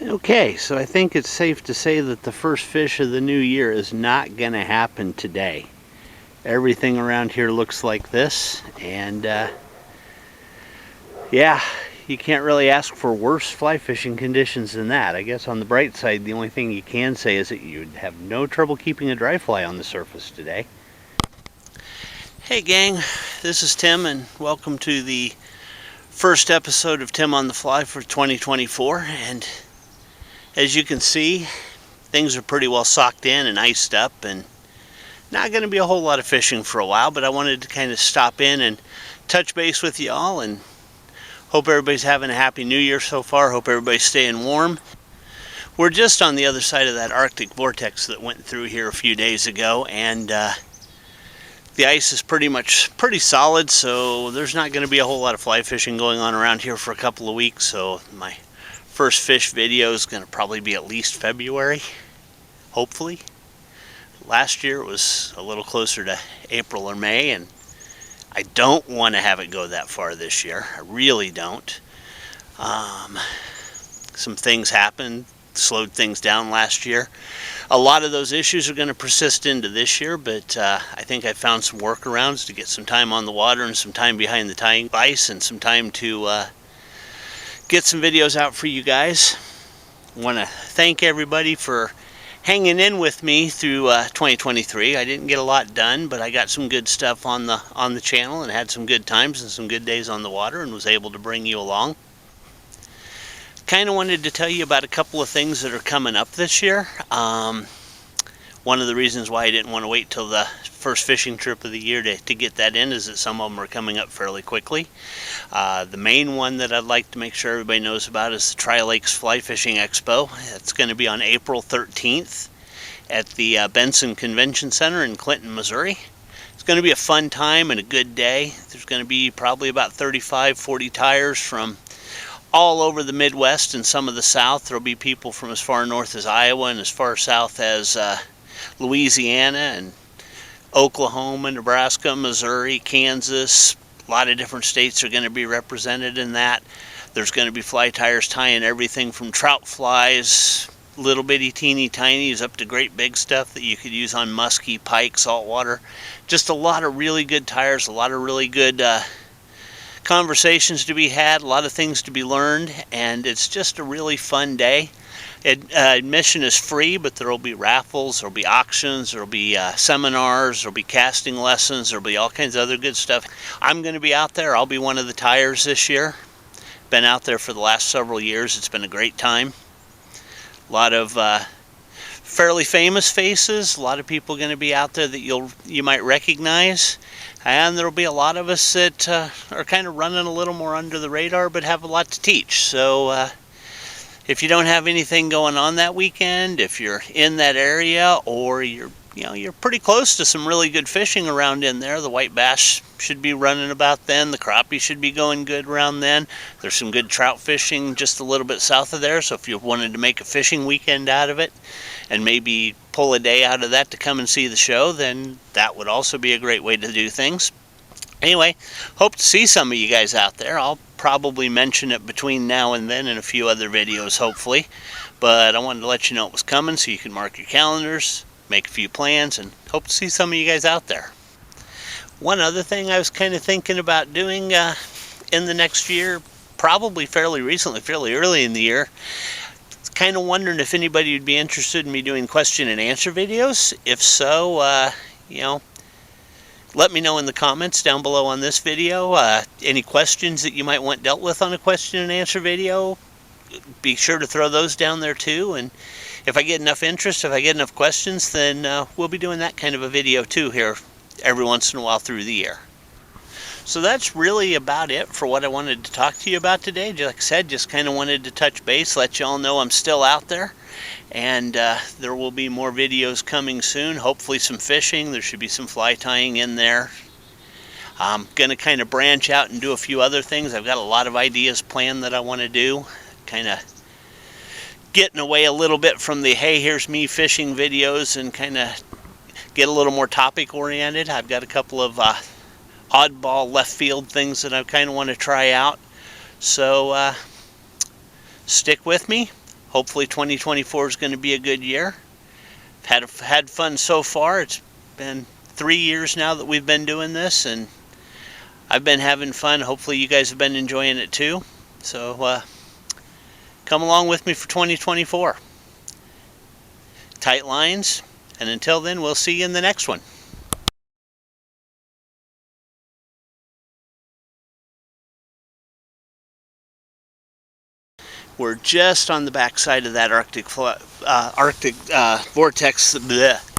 Okay, so I think it's safe to say that the first fish of the new year is not going to happen today. Everything around here looks like this, and yeah, you can't really ask for worse fly fishing conditions than that. I guess on the bright side, the only thing you can say is that you'd have no trouble keeping a dry fly on the surface today. Hey gang, this is Tim, and welcome to the first episode of Tim on the Fly for 2024. And as you can see, things are pretty well socked in and iced up, and not going to be a whole lot of fishing for a while, but I wanted to kind of stop in and touch base with y'all, and hope everybody's having a happy new year so far. Hope everybody's staying warm. We're just on the other side of that Arctic vortex that went through here a few days ago, and the ice is pretty solid, so there's not going to be a whole lot of fly fishing going on around here for a couple of weeks. So my first fish video is going to probably be at least February, hopefully. Last year it was a little closer to April or May, and I don't want to have it go that far this year. I really don't. Some things happened, slowed things down last year. A lot of those issues are going to persist into this year, but I think I found some workarounds to get some time on the water and some time behind the tying ice and some time to get some videos out for you guys. I want to thank everybody for hanging in with me through 2023. I didn't get a lot done, but I got some good stuff on the channel and had some good times and some good days on the water and was able to bring you along. Kind of wanted to tell you about a couple of things that are coming up this year. One of the reasons why I didn't want to wait till the first fishing trip of the year to get that in is that some of them are coming up fairly quickly. The main one that I'd like to make sure everybody knows about is the Lakes Flyfishing Expo. It's going to be on April 13th at the Benson Convention Center in Clinton, Missouri. It's going to be a fun time and a good day. There's going to be probably about 35-40 tires from all over the Midwest and some of the South. There'll be people from as far north as Iowa and as far south as Louisiana and Oklahoma, Nebraska, Missouri, Kansas. A lot of different states are going to be represented in that. There's going to be fly tyers tying everything from trout flies, little bitty teeny tinies, up to great big stuff that you could use on muskie, pike, saltwater. Just a lot of really good tyers, a lot of really good conversations to be had, a lot of things to be learned, and it's just a really fun day. Admission is free, but there will be raffles, there will be auctions, there will be seminars, there will be casting lessons, there will be all kinds of other good stuff. I'm going to be out there. I'll be one of the tyers this year. Been out there for the last several years. It's been a great time. A lot of fairly famous faces, a lot of people going to be out there that you might recognize, and there will be a lot of us that are kind of running a little more under the radar but have a lot to teach. So if you don't have anything going on that weekend, if you're in that area, or you're pretty close to some really good fishing around in there, the white bass should be running about then, the crappie should be going good around then. There's some good trout fishing just a little bit south of there, so if you wanted to make a fishing weekend out of it and maybe pull a day out of that to come and see the show, then that would also be a great way to do things. Anyway, hope to see some of you guys out there. I'll probably mention it between now and then in a few other videos, hopefully. But I wanted to let you know it was coming so you can mark your calendars, make a few plans, and hope to see some of you guys out there. One other thing I was kind of thinking about doing in the next year, probably fairly recently, fairly early in the year, kind of wondering if anybody would be interested in me doing question and answer videos. If so, let me know in the comments down below on this video. Any questions that you might want dealt with on a question and answer video, be sure to throw those down there too. And if I get enough interest, if I get enough questions, then we'll be doing that kind of a video too here every once in a while through the year. So that's really about it for what I wanted to talk to you about today. Like I said, just kind of wanted to touch base, let y'all know I'm still out there. And there will be more videos coming soon. Hopefully some fishing. There should be some fly tying in there. I'm going to kind of branch out and do a few other things. I've got a lot of ideas planned that I want to do. Kind of getting away a little bit from the hey, here's me fishing videos and kind of get a little more topic oriented. I've got a couple of oddball left field things that I kind of want to try out. So stick with me. Hopefully 2024 is going to be a good year. Had fun so far. It's been 3 years now that we've been doing this, and I've been having fun. Hopefully you guys have been enjoying it too. So come along with me for 2024. Tight lines, and until then, we'll see you in the next one. We're just on the back side of that Arctic vortex. Bleh.